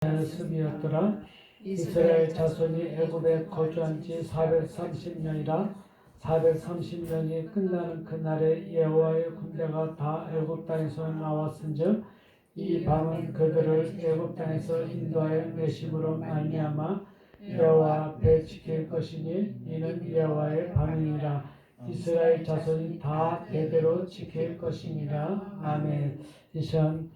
습이었더라. 이스라엘 자손이 애굽에 거주한 지 430년이라 430년이 끝나는 그날에 여호와의 군대가 다 애굽 땅에서 나왔은즉 이 밤은 그들을 애굽 땅에서 인도하여 내심으로 말미암아 여호와 앞에 지킬 것이니 이는 여호와의 밤이니라. 이스라엘 자손이 다 대대로 지킬 것이니라. 아멘. 이 시간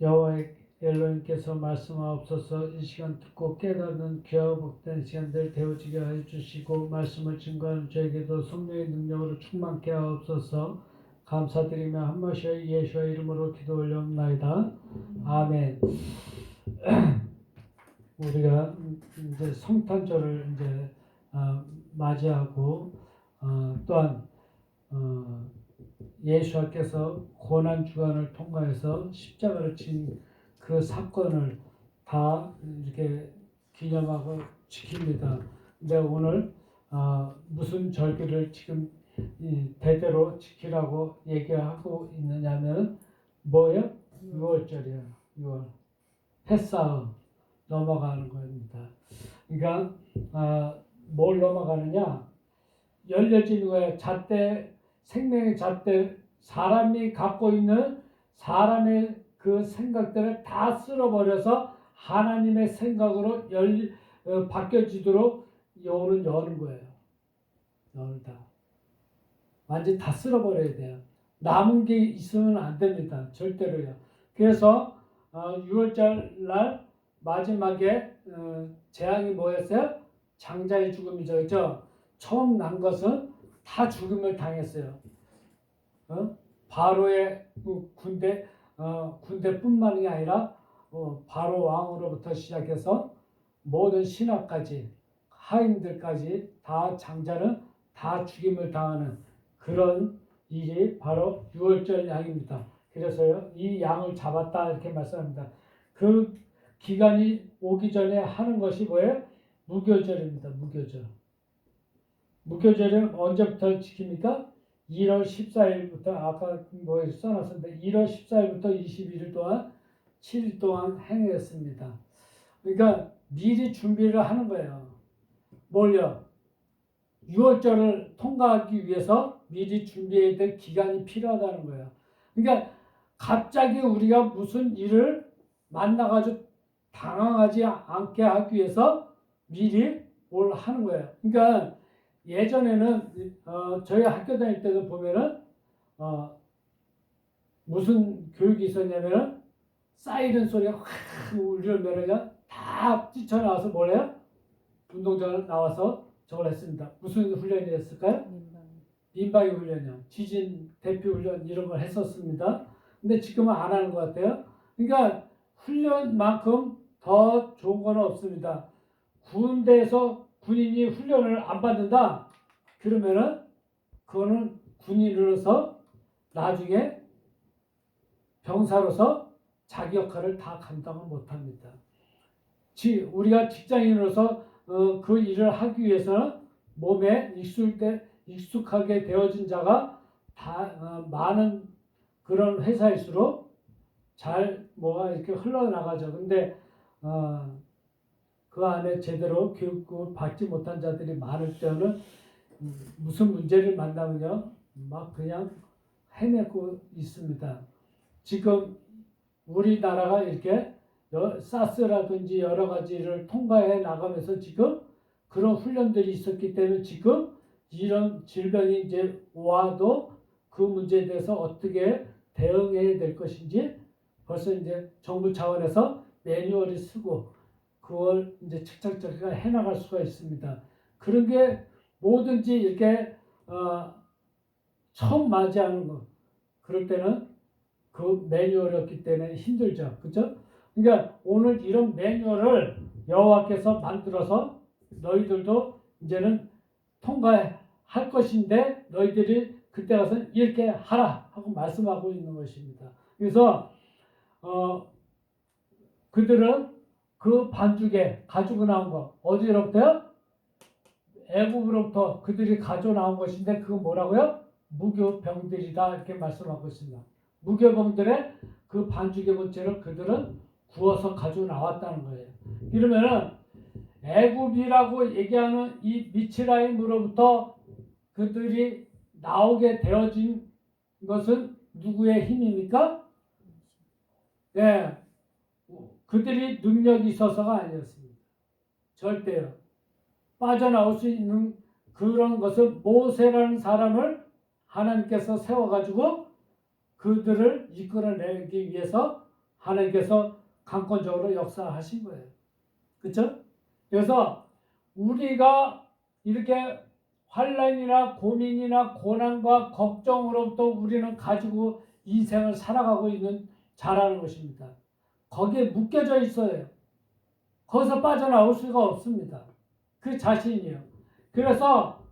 여호와의 엘로힘께서 말씀하옵소서. 이 시간 듣고 깨닫는 귀하고 복된 시간들 되어지게 하여 주시고 말씀을 증거하는 저에게도 성령의 능력으로 충만케 하옵소서. 감사드리며 한 번씩 예수의 이름으로 기도 올려옵나이다. 아멘. 우리가 이제 성탄절을 이제 맞이하고 또한 예수께서 고난 주간을 통과해서 십자가를 진 그 사건을 다 이렇게 기념하고 지킵니다. 근데 오늘 무슨 절기를 지금 대대로 지키라고 얘기하고 있느냐면 뭐예요? 6월절이에요. 6월 패사흘 넘어가는 겁니다. 그러니까 뭘 넘어가느냐? 열려지는 거예요. 잣대, 생명의 잣대, 사람이 갖고 있는 사람의 그 생각들을 다 쓸어버려서 하나님의 생각으로 바뀌어지도록 여는 거예요. 여는 다. 완전히 다 쓸어버려야 돼요. 남은 게 있으면 안 됩니다. 절대로요. 그래서 6월절 날 마지막에 재앙이 뭐였어요? 장자의 죽음이죠. 그렇죠? 처음 난 것은 다 죽음을 당했어요. 바로의 군대뿐만이 아니라 바로 왕으로부터 시작해서 모든 신하까지 하인들까지 다 장자는 다 죽임을 당하는 그런 일이 바로 6월절 양입니다. 그래서요, 이 양을 잡았다 이렇게 말씀합니다. 그 기간이 오기 전에 하는 것이 뭐예요? 무교절입니다. 무교절. 무교절은 언제부터 지킵니까? 1월 14일부터 아까 뭐에 써놨었는데 1월 14일부터 21일 동안 7일 동안 행했습니다. 그러니까 미리 준비를 하는 거예요. 뭘요? 6월절을 통과하기 위해서 미리 준비해야 될 기간이 필요하다는 거예요. 그러니까 갑자기 우리가 무슨 일을 만나가지고 당황하지 않게 하기 위해서 미리 뭘 하는 거예요. 그러니까 예전에는 저희 학교 다닐 때도 보면은 무슨 교육이 있었냐면은 사이렌 소리가 확 울리면 다 뛰쳐나와서 뭘 해요? 운동장을 나와서 저걸 했습니다. 무슨 훈련이 했을까요? 민방위 훈련이요. 지진 대피 훈련 이런 걸 했었습니다. 근데 지금은 안 하는 것 같아요. 그러니까 훈련만큼 더 좋은 건 없습니다. 군대에서 군인이 훈련을 안 받는다? 그러면은 그거는 군인으로서 나중에 병사로서 자기 역할을 다 감당을 못합니다. 우리가 직장인으로서 그 일을 하기 위해서는 몸에 익숙하게 되어진 자가 다 많은 그런 회사일수록 잘 뭐가 이렇게 흘러나가죠. 근데 그 안에 제대로 교육을 받지 못한 자들이 많을 때는 무슨 문제를 만나면요 막 그냥 헤매고 있습니다. 지금 우리나라가 이렇게 사스라든지 여러 가지를 통과해 나가면서 지금 그런 훈련들이 있었기 때문에 지금 이런 질병이 이제 와도 그 문제에 대해서 어떻게 대응해야 될 것인지 벌써 이제 정부 차원에서 매뉴얼이 쓰고 그걸 이제 착착착 해나갈 수가 있습니다. 그런 게 뭐든지 이렇게 처음 맞이하는 거 그럴 때는 그 매뉴얼이었기 때문에 힘들죠. 그렇죠? 그러니까 오늘 이런 매뉴얼을 여호와께서 만들어서 너희들도 이제는 통과할 것인데 너희들이 그때 가서 이렇게 하라 하고 말씀하고 있는 것입니다. 그래서 그들은 그 반죽에 가지고 나온 거 어디로부터요? 애굽으로부터 그들이 가져 나온 것인데 그건 뭐라고요? 무교병들이다 이렇게 말씀하고 있습니다. 무교병들의 그 반죽의 문제를 그들은 구워서 가지고 나왔다는 거예요. 이러면은 애굽이라고 얘기하는 이 미츠라임으로부터 그들이 나오게 되어진 것은 누구의 힘입니까? 네, 그들이 능력이 있어서가 아니었습니다. 절대요. 빠져나올 수 있는 그런 것은 모세라는 사람을 하나님께서 세워가지고 그들을 이끌어내기 위해서 하나님께서 강권적으로 역사하신 거예요. 그렇죠? 그래서 우리가 이렇게 환난이나 고민이나 고난과 걱정으로부터 우리는 가지고 인생을 살아가고 있는 자라는 것입니다. 거기에 묶여져 있어요. 거기서 빠져나올 수가 없습니다. 그 자신이요. 그래서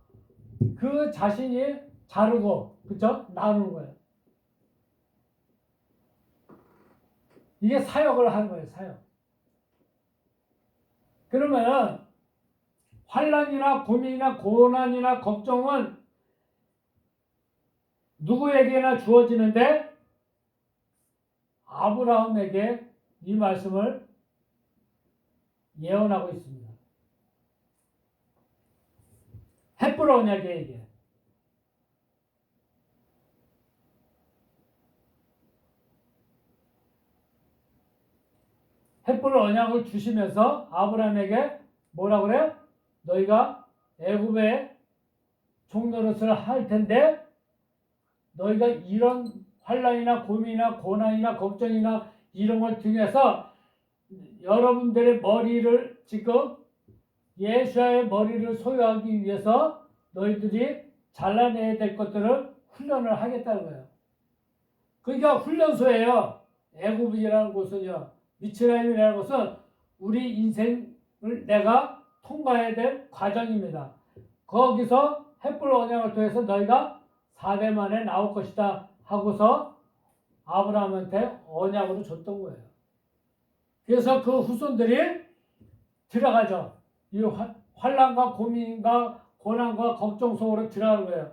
그 자신이 자르고, 그쵸? 나누는 거예요. 이게 사역을 하는 거예요, 사역. 그러면 환난이나 고민이나 고난이나 걱정은 누구에게나 주어지는데 아브라함에게 이 말씀을 예언하고 있습니다. 헷불 언약에게. 헷불 언약을 주시면서 아브라함에게 뭐라고 그래요? 너희가 애굽의 종노릇을 할 텐데 너희가 이런 환난이나 고민이나 고난이나 걱정이나 이런 걸 통해서 여러분들의 머리를 지금 예수의 머리를 소유하기 위해서 너희들이 잘라내야 될 것들을 훈련을 하겠다는 거예요. 그러니까 훈련소예요. 애굽이라는 곳은요. 미츠라임이라는 것은 우리 인생을 내가 통과해야 될 과정입니다. 거기서 헷불 언약을 통해서 너희가 4대 만에 나올 것이다 하고서 아브라함한테 언약으로 줬던 거예요. 그래서 그 후손들이 들어가죠. 이 환난과 고민과 고난과 걱정 속으로 들어가는 거예요.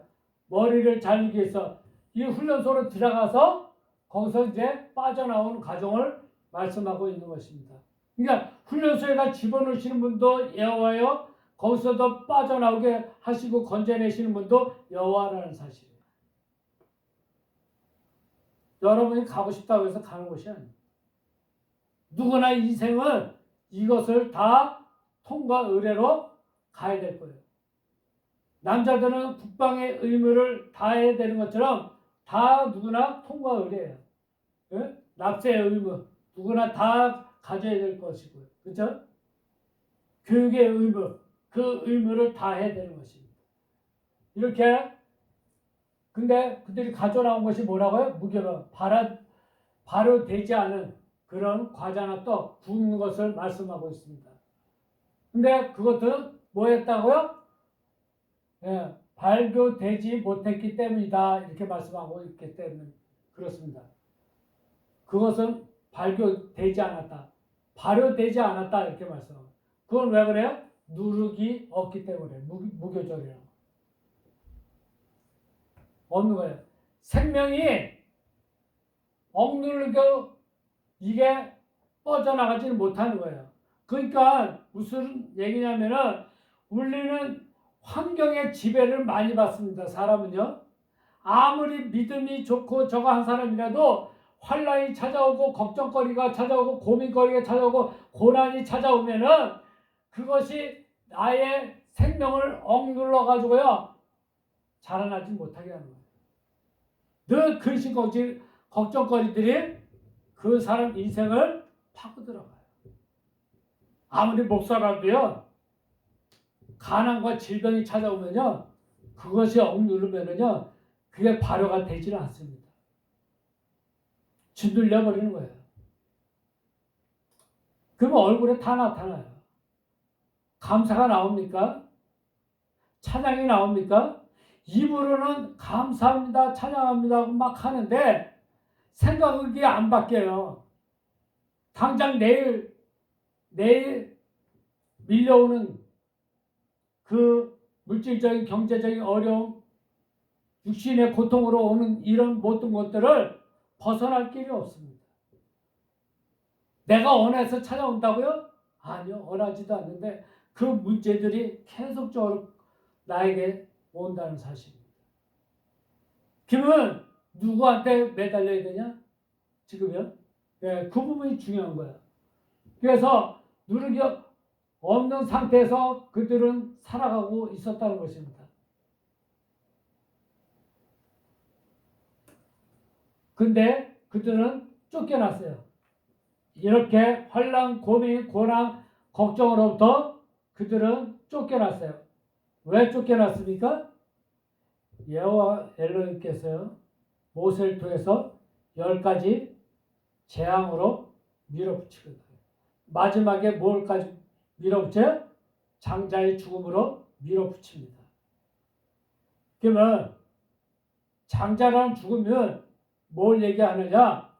머리를 잘리기 위해서 이 훈련소로 들어가서 거기서 이제 빠져나오는 과정을 말씀하고 있는 것입니다. 그러니까 훈련소에다 집어넣으시는 분도 여호와요, 거기서도 빠져나오게 하시고 건져내시는 분도 여호와라는 사실이에요. 여러분이 가고 싶다고 해서 가는 것이 아니에요. 누구나 인생은 이것을 다 통과 의례로 가야 될 거예요. 남자들은 국방의 의무를 다해야 되는 것처럼 다 누구나 통과 의례예요. 네? 납세의 의무 누구나 다 가져야 될 것이고요. 그렇죠? 교육의 의무, 그 의무를 다해야 되는 것입니다. 이렇게 근데 그들이 가져나온 것이 뭐라고요? 무교로 바로 되지 않은 그런 과자나 떡 굽는 것을 말씀하고 있습니다. 근데 그것들은 뭐였다고요? 예, 발교되지 못했기 때문이다 이렇게 말씀하고 있기 때문에 그렇습니다. 그것은 발교되지 않았다, 발효되지 않았다 이렇게 말씀합니다. 그건 왜 그래요? 누룩이 없기 때문에 무교절이라고 없는 거예요. 생명이 억누르고 이게 뻗어나가지는 못하는 거예요. 그러니까 무슨 얘기냐면은 우리는 환경의 지배를 많이 받습니다. 사람은요. 아무리 믿음이 좋고 저거 한 사람이라도 환난이 찾아오고 걱정거리가 찾아오고 고민거리가 찾아오고 고난이 찾아오면은 그것이 나의 생명을 억눌러 가지고요 자라나지 못하게 하는 거예요. 늘 근심 걱정거리들이 그 사람 인생을 파고 들어가요. 아무리 목사라도요 가난과 질병이 찾아오면요 그것이 억누르면은요 그게 발효가 되지는 않습니다. 짓눌려 버리는 거예요. 그러면 얼굴에 다 나타나요. 감사가 나옵니까? 찬양이 나옵니까? 입으로는 감사합니다, 찬양합니다 막 하는데 생각이 안 바뀌어요. 당장 내일 밀려오는 그 물질적인 경제적인 어려움, 육신의 고통으로 오는 이런 모든 것들을 벗어날 길이 없습니다. 내가 원해서 찾아온다고요? 아니요. 원하지도 않는데 그 문제들이 계속적으로 나에게 온다는 사실입니다. 그러면 누구한테 매달려야 되냐? 지금요? 네, 그 부분이 중요한 거예요. 그래서 누르기 없는 상태에서 그들은 살아가고 있었다는 것입니다. 근데 그들은 쫓겨났어요. 이렇게 환난, 고민, 고난, 걱정으로부터 그들은 쫓겨났어요. 왜 쫓겨났습니까? 여호와 엘로힘께서 모세를 통해서 10가지 재앙으로 밀어붙이거든요. 마지막에 뭘까지 밀어붙여요? 장자의 죽음으로 밀어붙입니다. 그러면 장자라는 죽으면 뭘 얘기하느냐?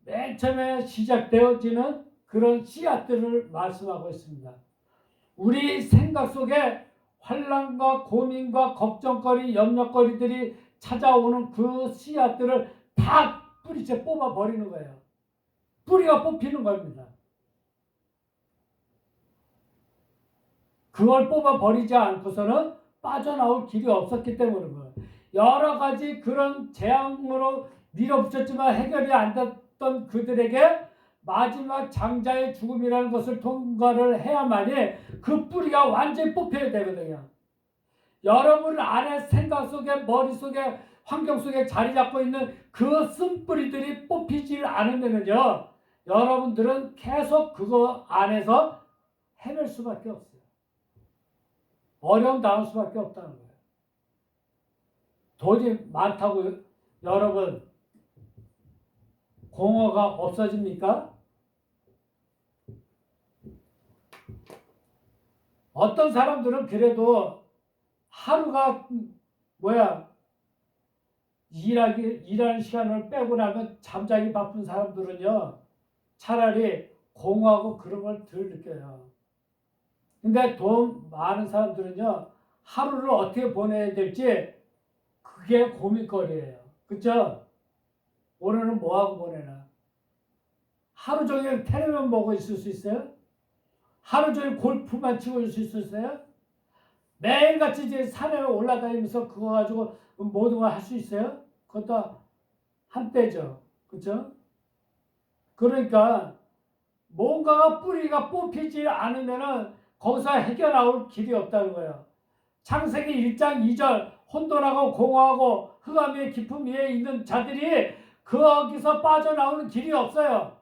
맨 처음에 시작되어지는 그런 씨앗들을 말씀하고 있습니다. 우리 생각 속에 환난과 고민과 걱정거리, 염려거리들이 찾아오는 그 씨앗들을 다 뿌리째 뽑아버리는 거예요. 뿌리가 뽑히는 겁니다. 그걸 뽑아버리지 않고서는 빠져나올 길이 없었기 때문인 거예요. 여러 가지 그런 재앙으로 밀어붙였지만 해결이 안 됐던 그들에게 마지막 장자의 죽음이라는 것을 통과를 해야만이 그 뿌리가 완전히 뽑혀야 되거든요. 여러분 안에 생각 속에 머릿속에 환경 속에 자리 잡고 있는 그 쓴뿌리들이 뽑히질 않으면요, 여러분들은 계속 그거 안에서 헤맬 수밖에 없어요. 어려움 당할 수밖에 없다는 거예요. 돈이 많다고 여러분 공허가 없어집니까? 어떤 사람들은 그래도 하루가 일하는 시간을 빼고 나면 잠자기 바쁜 사람들은요, 차라리 공허하고 그런 걸 덜 느껴요. 근데 돈 많은 사람들은요, 하루를 어떻게 보내야 될지 그게 고민거리예요. 그쵸? 오늘은 뭐하고 보내나? 하루 종일 텔레비전 보고 있을 수 있어요? 하루 종일 골프만 치고 있을 수 있어요? 매일같이 이제 산에 올라다니면서 그거 가지고 모든 걸 할 수 있어요? 그것도 한때죠. 그쵸? 그러니까 뭔가가 뿌리가 뽑히지 않으면은 거기서 해결나올 길이 없다는 거예요. 창세기 1장 2절 혼돈하고 공허하고 흑암의 깊음 위에 있는 자들이 거기서 빠져나오는 길이 없어요.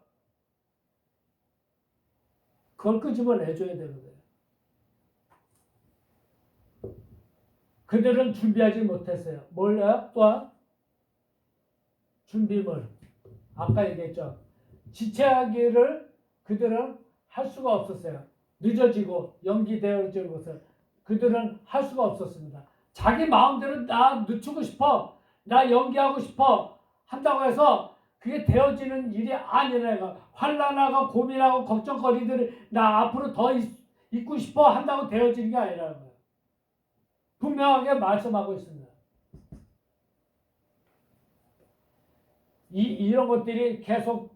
그걸 끄집어내줘야 되거든요. 그들은 준비하지 못했어요. 뭘요? 또한 준비물. 아까 얘기했죠. 지체하기를 그들은 할 수가 없었어요. 늦어지고 연기되어질 것을 그들은 할 수가 없었습니다. 자기 마음대로 나 늦추고 싶어, 나 연기하고 싶어 한다고 해서 그게 되어지는 일이 아니라요. 환난하고 고민하고 걱정거리들을 나 앞으로 더 있고 싶어 한다고 되어지는 게 아니라는 거예요. 분명하게 말씀하고 있습니다. 이런 것들이 계속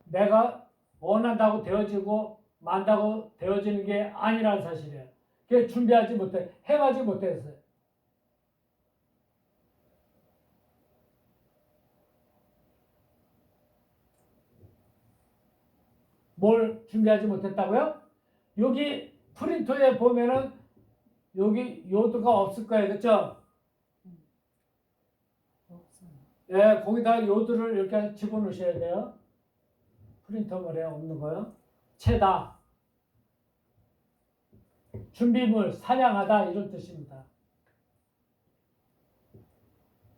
내가 원한다고 되어지고 만다고 되어지는 게 아니라는 사실이에요. 그게 준비하지 못해, 행하지 못했어요. 뭘 준비하지 못했다고요? 여기 프린터에 보면은 여기 요드가 없을 거예요. 그렇죠? 예, 거기다 요드를 이렇게 집어넣으셔야 돼요. 프린터물에 없는 거요. 채다, 준비물, 사냥하다 이런 뜻입니다.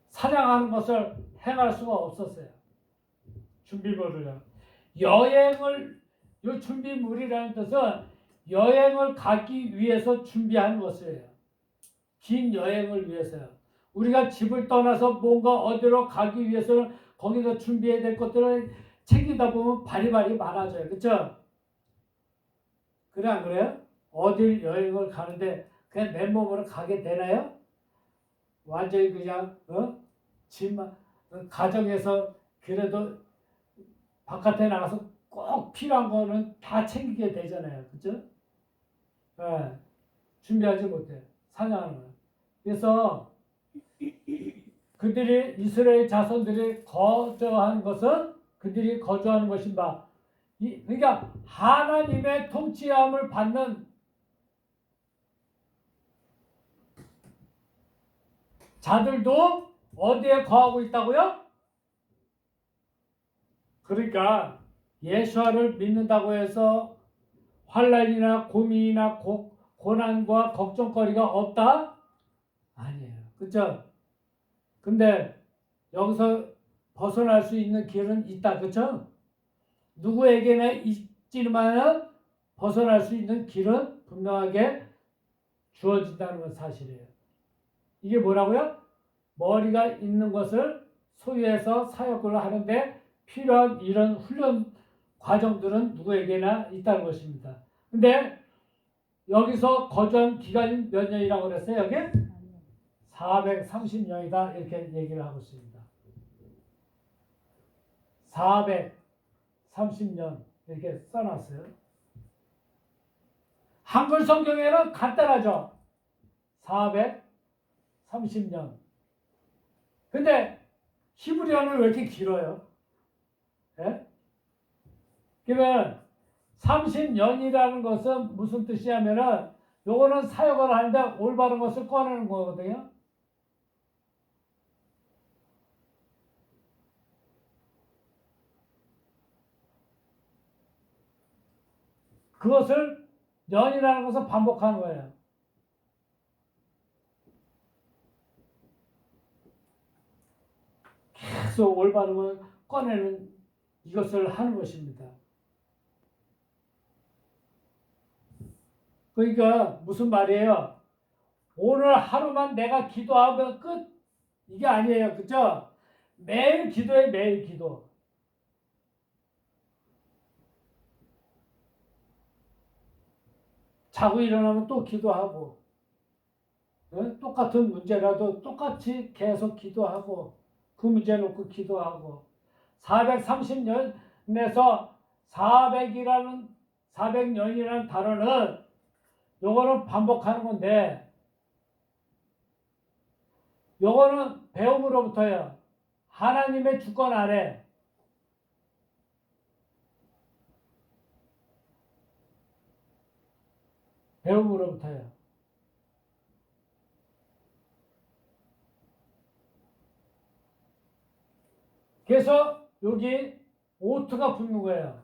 사냥하는 것을 행할 수가 없었어요. 준비물을요. 여행을, 이 준비물이라는 뜻은 여행을 가기 위해서 준비하는 것이에요. 긴 여행을 위해서요. 우리가 집을 떠나서 뭔가 어디로 가기 위해서는 거기서 준비해야 될 것들을 챙기다 보면 바리바리 많아져요. 그렇죠? 그래 안 그래요? 어딜 여행을 가는데 그냥 맨몸으로 가게 되나요? 완전히 그냥 집만 가정에서 그래도 바깥에 나가서 꼭 필요한 거는 다 챙기게 되잖아요. 그죠? 예, 준비하지 못해. 사냥하는 거예요. 그래서 그들이 이스라엘 자손들이 거주하는 것은 그들이 거주하는 것인 바. 그러니까 하나님의 통치함을 받는 자들도 어디에 거하고 있다고요? 그러니까 예수와를 믿는다고 해서 환난이나 고민이나 고난과 걱정거리가 없다? 아니에요. 그렇죠? 근데 여기서 벗어날 수 있는 길은 있다. 그렇죠? 누구에게나 있지만 벗어날 수 있는 길은 분명하게 주어진다는 건 사실이에요. 이게 뭐라고요? 머리가 있는 것을 소유해서 사역을 하는데 필요한 이런 훈련 과정들은 누구에게나 있다는 것입니다. 근데 여기서 거주한 기간이 몇 년이라고 그랬어요? 여기? 430년이다 이렇게 얘기를 하고 있습니다. 430년 이렇게 써놨어요. 한글 성경에는 간단하죠. 430년. 근데 히브리어는 왜 이렇게 길어요? 예? 그러면 30년이라는 것은 무슨 뜻이냐면은 요거는 사역을 하는데 올바른 것을 꺼내는 거거든요. 그것을 년이라는 것을 반복하는 거예요. 계속 올바른 걸 꺼내는 이것을 하는 것입니다. 그러니까 무슨 말이에요? 오늘 하루만 내가 기도하면 끝? 이게 아니에요. 그죠? 매일 기도해, 매일 기도. 자고 일어나면 또 기도하고, 똑같은 문제라도 똑같이 계속 기도하고, 그 문제 놓고 기도하고, 430년에서 400년이라는 단어는 요거는 반복하는 건데, 요거는 배움으로부터요. 하나님의 주권 아래 배움으로부터요. 그래서 여기 오트가 붙는 거예요.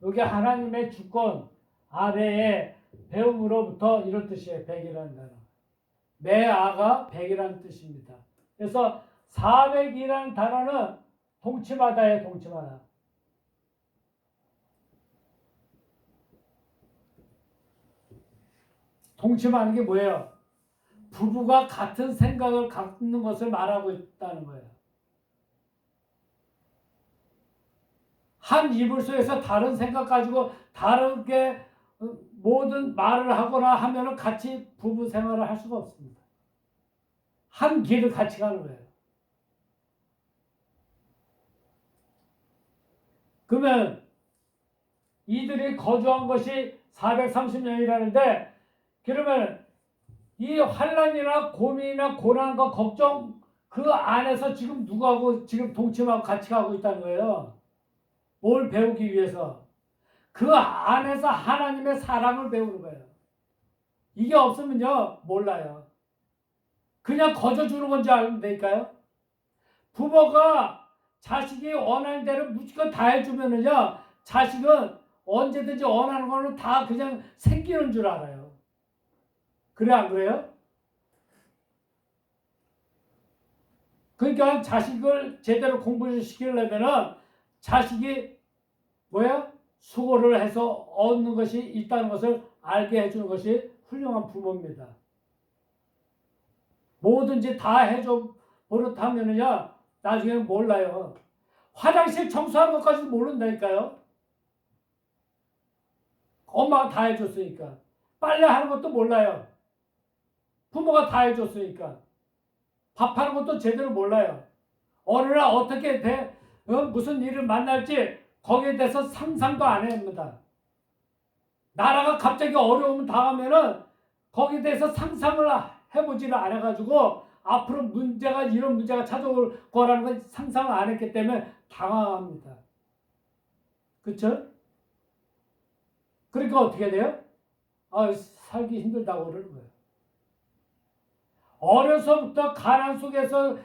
여기 하나님의 주권 아래에 배움으로부터 이런 뜻이에요. 백이라는 단어. 매아가 백이라는 뜻입니다. 그래서 400이라는 단어는 동치마다예요. 동치마다. 동치마는 게 뭐예요? 부부가 같은 생각을 갖는 것을 말하고 있다는 거예요. 한 이불 속에서 다른 생각 가지고 다르게 모든 말을 하거나 하면은 같이 부부 생활을 할 수가 없습니다. 한 길을 같이 가는 거예요. 그러면 이들이 거주한 것이 430년이라는데 그러면 이 환난이나 고민이나 고난과 걱정 그 안에서 지금 누구하고 지금 동침하고 같이 가고 있다는 거예요. 뭘 배우기 위해서. 그 안에서 하나님의 사랑을 배우는 거예요. 이게 없으면요 몰라요. 그냥 거저주는 건지 알면 될까요? 부모가 자식이 원하는 대로 무조건 다 해주면은요 자식은 언제든지 원하는 거는 다 그냥 생기는 줄 알아요. 그래 안 그래요? 그러니까 자식을 제대로 공부를 시키려면은 자식이 뭐야? 수고를 해서 얻는 것이 있다는 것을 알게 해주는 것이 훌륭한 부모입니다. 뭐든지 다 해줘 버릇하면은요 나중에 몰라요. 화장실 청소하는 것까지도 모른다니까요. 엄마가 다 해줬으니까. 빨래하는 것도 몰라요. 부모가 다 해줬으니까. 밥하는 것도 제대로 몰라요. 어느 날 어떻게 돼? 무슨 일을 만날지 거기에 대해서 상상도 안 합니다. 나라가 갑자기 어려움 당하면은 거기에 대해서 상상을 해보지를 않아가지고 앞으로 이런 문제가 찾아올 거라는 걸 상상을 안 했기 때문에 당황합니다. 그쵸? 그러니까 어떻게 돼요? 살기 힘들다고 그러는 거예요. 어려서부터 가난 속에서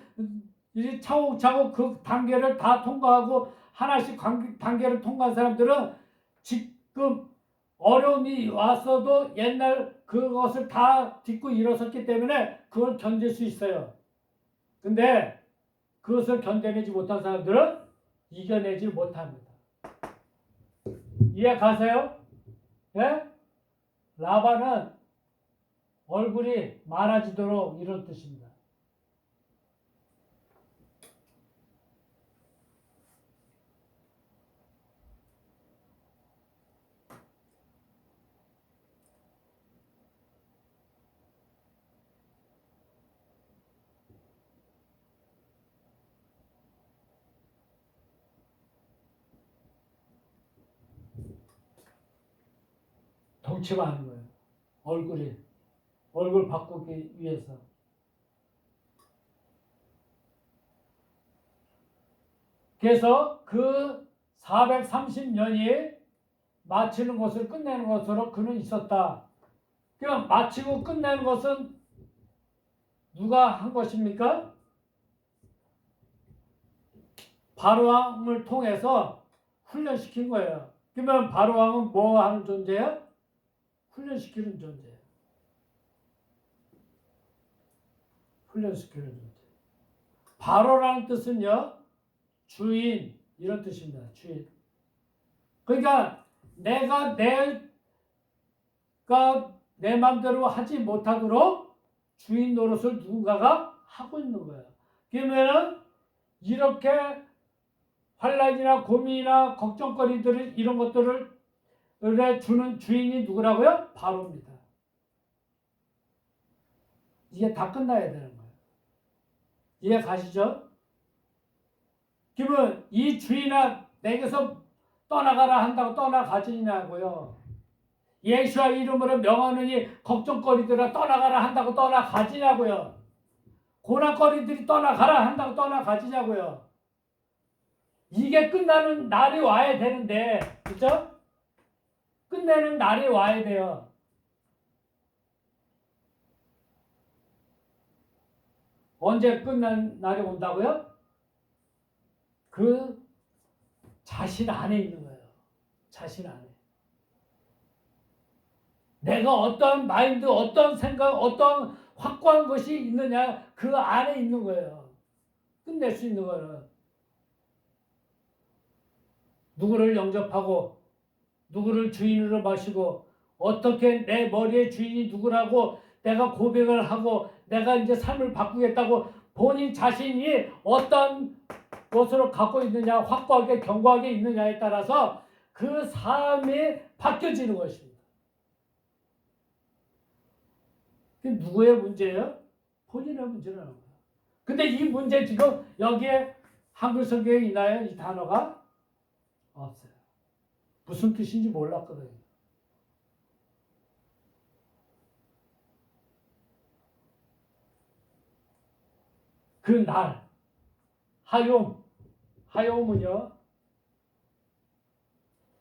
이제 차곡차곡 그 단계를 다 통과하고 하나씩 단계를 통과한 사람들은 지금 어려움이 왔어도 옛날 그것을 다 딛고 일어섰기 때문에 그걸 견딜 수 있어요. 근데 그것을 견뎌내지 못한 사람들은 이겨내지 못합니다. 이해 가세요? 예? 라반은 얼굴이 많아지도록 이런 뜻입니다. 덩치가 하는 거예요. 얼굴 바꾸기 위해서. 그래서 그 430년이 마치는 것을 끝내는 것으로 그는 있었다. 그럼 마치고 끝내는 것은 누가 한 것입니까? 바로왕을 통해서 훈련시킨 거예요. 그러면 바로왕은 뭐 하는 존재예요? 훈련시키는 존재예요. 훈련시키는 존재. 바로라는 뜻은요, 주인 이런 뜻입니다. 주인. 그러니까 내가 내 마음대로 하지 못하도록 주인 노릇을 누군가가 하고 있는 거예요. 그러면은 이렇게 환난이나 고민이나 걱정거리들을 이런 것들을 주는 주인이 누구라고요? 바로입니다. 이게 다 끝나야 되는 거예요. 이해 가시죠? 그러면 이 주인아 내게서 떠나가라 한다고 떠나가지냐고요. 예수와 이름으로 명하느니 걱정거리들아 떠나가라 한다고 떠나가지냐고요. 고난거리들이 떠나가라 한다고 떠나가지냐고요. 이게 끝나는 날이 와야 되는데, 그죠? 끝내는 날이 와야 돼요. 언제 끝난 날이 온다고요? 그 자신 안에 있는 거예요. 자신 안에. 내가 어떤 마인드, 어떤 생각, 어떤 확고한 것이 있느냐, 그 안에 있는 거예요. 끝낼 수 있는 거는. 누구를 영접하고, 누구를 주인으로 마시고, 어떻게 내 머리의 주인이 누구라고 내가 고백을 하고, 내가 이제 삶을 바꾸겠다고 본인 자신이 어떤 것으로 갖고 있느냐, 확고하게, 견고하게 있느냐에 따라서 그 삶이 바뀌어지는 것입니다. 그게 누구의 문제예요? 본인의 문제라는 거예요. 근데 이 문제 지금 여기에 한글 성경에 있나요? 이 단어가? 없어요. 무슨 뜻인지 몰랐거든요. 그 날, 하욤은요,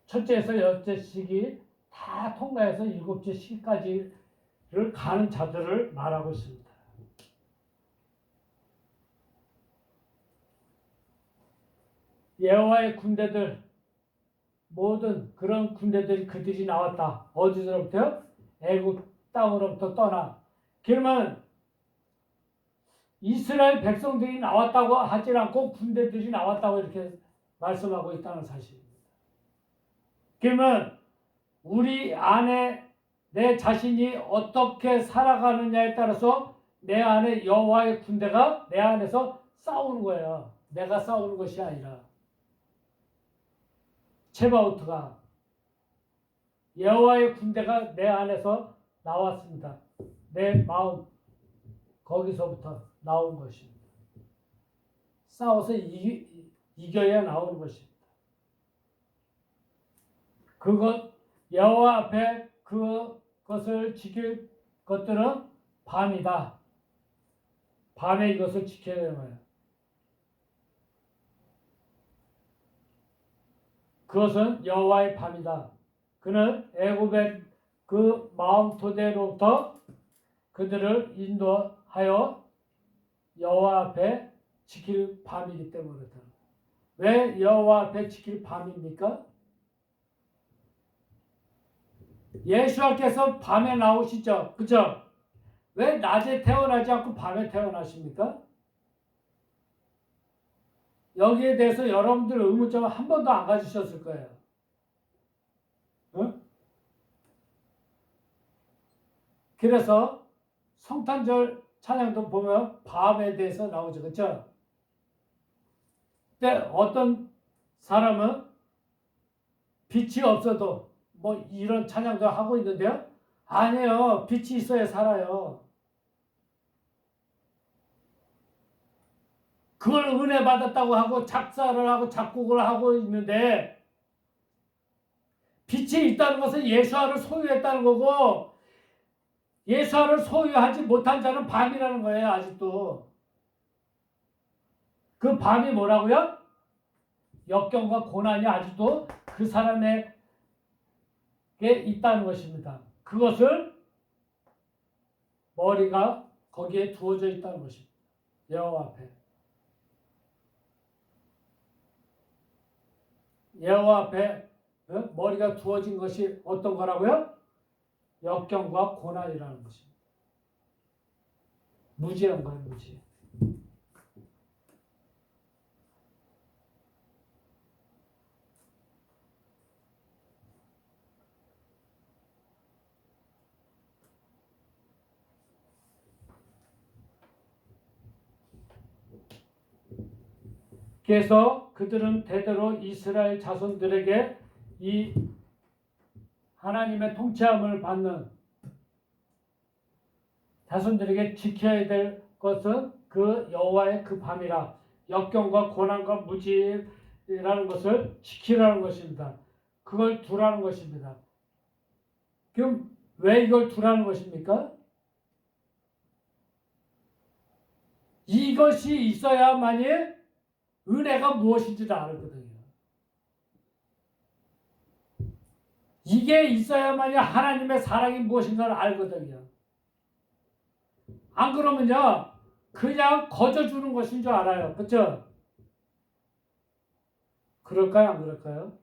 첫째에서 여섯째 시기 다 통과해서 일곱째 시기까지를 가는 자들을 말하고 있습니다. 여호와의 군대들, 모든 그런 군대들이 그들이 나왔다. 어디서부터요? 애굽 땅으로부터 떠나. 그러면 이스라엘 백성들이 나왔다고 하지 않고 군대들이 나왔다고 이렇게 말씀하고 있다는 사실입니다. 그러면 우리 안에 내 자신이 어떻게 살아가느냐에 따라서 내 안에 여호와의 군대가 내 안에서 싸우는 거예요. 내가 싸우는 것이 아니라. 체바오트가 여호와의 군대가 내 안에서 나왔습니다. 내 마음 거기서부터 나온 것입니다. 싸워서 이겨야 나오는 것입니다. 그것 여호와 앞에 그것을 지킬 것들은 밤이다. 밤에 이것을 지켜야 되는 거예요. 그것은 여호와의 밤이다. 그는 애굽의 그 마음 토대로부터 그들을 인도하여 여호와 앞에 지킬 밤이기 때문이다. 왜 여호와 앞에 지킬 밤입니까? 예수님께서 밤에 나오시죠. 그죠? 왜 낮에 태어나지 않고 밤에 태어나십니까? 여기에 대해서 여러분들 의문점을 한 번도 안 가지셨을 거예요. 응? 그래서 성탄절 찬양도 보면 밤에 대해서 나오죠. 그렇죠? 근데 어떤 사람은 빛이 없어도 뭐 이런 찬양도 하고 있는데요. 아니에요. 빛이 있어야 살아요. 그걸 은혜 받았다고 하고 작사를 하고 작곡을 하고 있는데 빛이 있다는 것은 예수와를 소유했다는 거고 예수와를 소유하지 못한 자는 밤이라는 거예요. 아직도. 그 밤이 뭐라고요? 역경과 고난이 아직도 그 사람에게 있다는 것입니다. 그것을 머리가 거기에 두어져 있다는 것입니다. 여호와 앞에. 여호와 앞에 머리가 두어진 것이 어떤 거라고요? 역경과 고난이라는 것입니다. 무지한 거예요. 무지. 그래서 그들은 대대로 이스라엘 자손들에게 이 하나님의 통치함을 받는 자손들에게 지켜야 될 것은 그 여호와의 그 밤이라 역경과 고난과 무지라는 것을 지키라는 것입니다. 그걸 두라는 것입니다. 그럼 왜 이걸 두라는 것입니까? 이것이 있어야만이 은혜가 무엇인지를 알거든요. 이게 있어야만이 하나님의 사랑이 무엇인가를 알거든요. 안 그러면요, 그냥 거저주는 것인 줄 알아요. 그렇죠? 그럴까요? 안 그럴까요?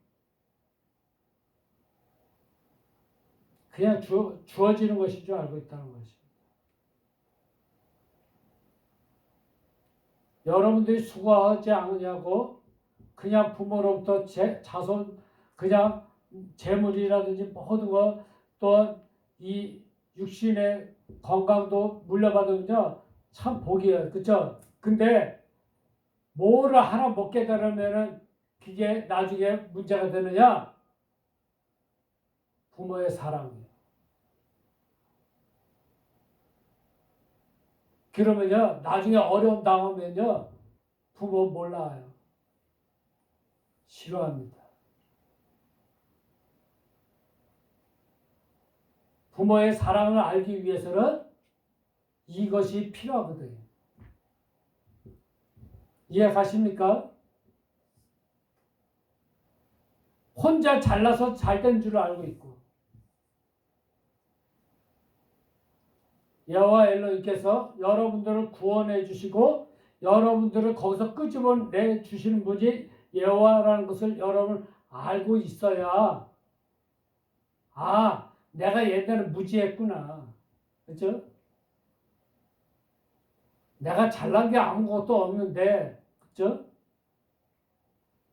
그냥 주어지는 것인 줄 알고 있다는 것입니다. 여러분들이 수고하지 않느냐고 그냥 부모로부터 자손 그냥 재물이라든지 모든 거 또 이 육신의 건강도 물려받으면요 참 복이에요. 그렇죠? 근데 뭐를 하나 못 깨달으면은 그게 나중에 문제가 되느냐? 부모의 사랑이에요. 그러면요 나중에 어려움 당하면요 부모 몰라요. 싫어합니다. 부모의 사랑을 알기 위해서는 이것이 필요하거든요. 이해 가십니까? 혼자 잘나서 잘된 줄 알고 있고 여호와 엘로힘께서 여러분들을 구원해 주시고 여러분들을 거기서 끄집어내 주시는 분이 여호와라는 것을 여러분 알고 있어야 내가 옛날에 무지했구나. 그렇죠? 내가 잘난 게 아무것도 없는데 그렇죠?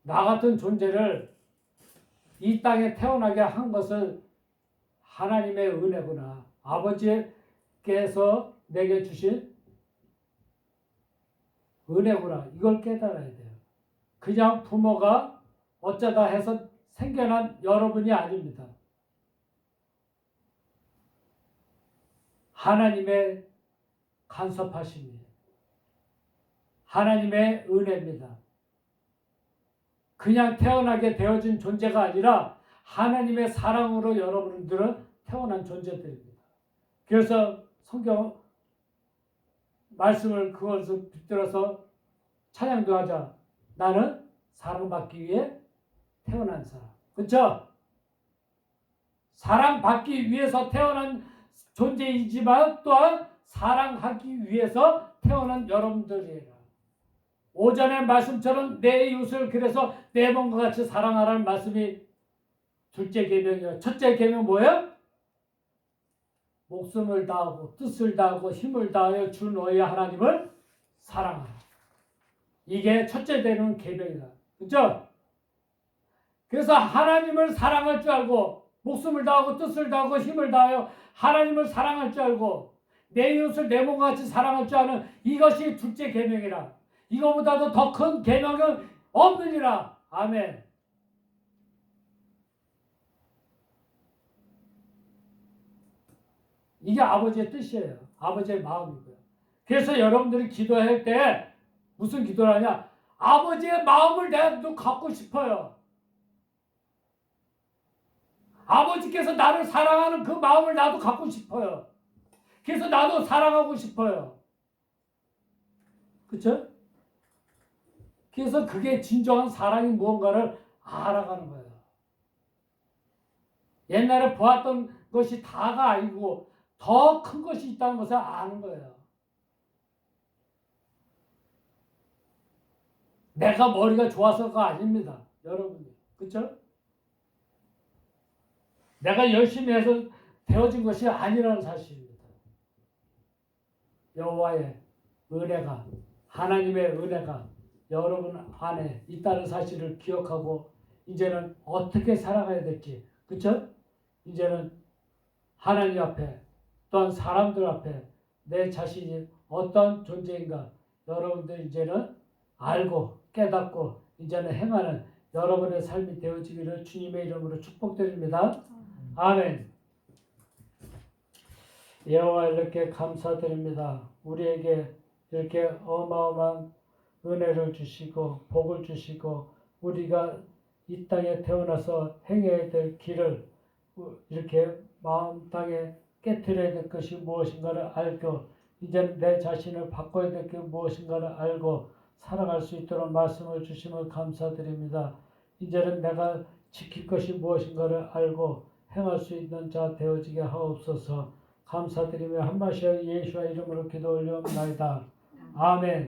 나 같은 존재를 이 땅에 태어나게 한 것은 하나님의 은혜구나. 아버지께서 내게 주신 은혜구나. 이걸 깨달아야 돼요. 그냥 부모가 어쩌다 해서 생겨난 여러분이 아닙니다. 하나님의 간섭하심이에요. 하나님의 은혜입니다. 그냥 태어나게 되어진 존재가 아니라 하나님의 사랑으로 여러분들은 태어난 존재들입니다. 그래서 성경 말씀을 그것을 붙들어서 찬양도 하자. 나는 사랑받기 위해 태어난 사람. 그렇죠? 사랑받기 위해서 태어난 존재이지만 또한 사랑하기 위해서 태어난 여러분들이에요. 오전의 말씀처럼 내 이웃을 그래서 내 몸과 같이 사랑하라는 말씀이 둘째 계명이에요. 첫째 계명 뭐예요? 목숨을 다하고 뜻을 다하고 힘을 다하여 주 너희 하나님을 사랑하라. 이게 첫째 되는 계명이다. 그렇죠? 그래서 하나님을 사랑할 줄 알고 목숨을 다하고 뜻을 다하고 힘을 다하여 하나님을 사랑할 줄 알고 내 이웃을 내 몸과 같이 사랑할 줄 아는 이것이 둘째 계명이라. 이거보다도 더 큰 계명은 없느니라. 아멘. 이게 아버지의 뜻이에요. 아버지의 마음이고요. 그래서 여러분들이 기도할 때 무슨 기도를 하냐? 아버지의 마음을 내가 갖고 싶어요. 아버지께서 나를 사랑하는 그 마음을 나도 갖고 싶어요. 그래서 나도 사랑하고 싶어요. 그렇죠? 그래서 그게 진정한 사랑이 무언가를 알아가는 거예요. 옛날에 보았던 것이 다가 아니고 더 큰 것이 있다는 것을 아는 거예요. 내가 머리가 좋아서가 아닙니다. 여러분이. 그렇죠? 내가 열심히 해서 되어진 것이 아니라는 사실입니다. 여호와의 은혜가, 하나님의 은혜가 여러분 안에 있다는 사실을 기억하고 이제는 어떻게 살아가야 될지, 그렇죠? 이제는 하나님 앞에 또한 사람들 앞에 내 자신이 어떤 존재인가 여러분들 이제는 알고 깨닫고 이제는 행하는 여러분의 삶이 되어지기를 주님의 이름으로 축복드립니다. 아멘. 여호와 이렇게 감사드립니다. 우리에게 이렇게 어마어마한 은혜를 주시고 복을 주시고 우리가 이 땅에 태어나서 행해야 될 길을 이렇게 마음 땅에 깨트려야 될 것이 무엇인가를 알고 이제는 내 자신을 바꿔야 될 게 무엇인가를 알고 살아갈 수 있도록 말씀을 주심을 감사드립니다. 이제는 내가 지킬 것이 무엇인가를 알고 행할 수 있는 자 되어지게 하옵소서. 감사드리며 한 말씩 예수와 이름으로 기도 올려옵나이다. 아멘.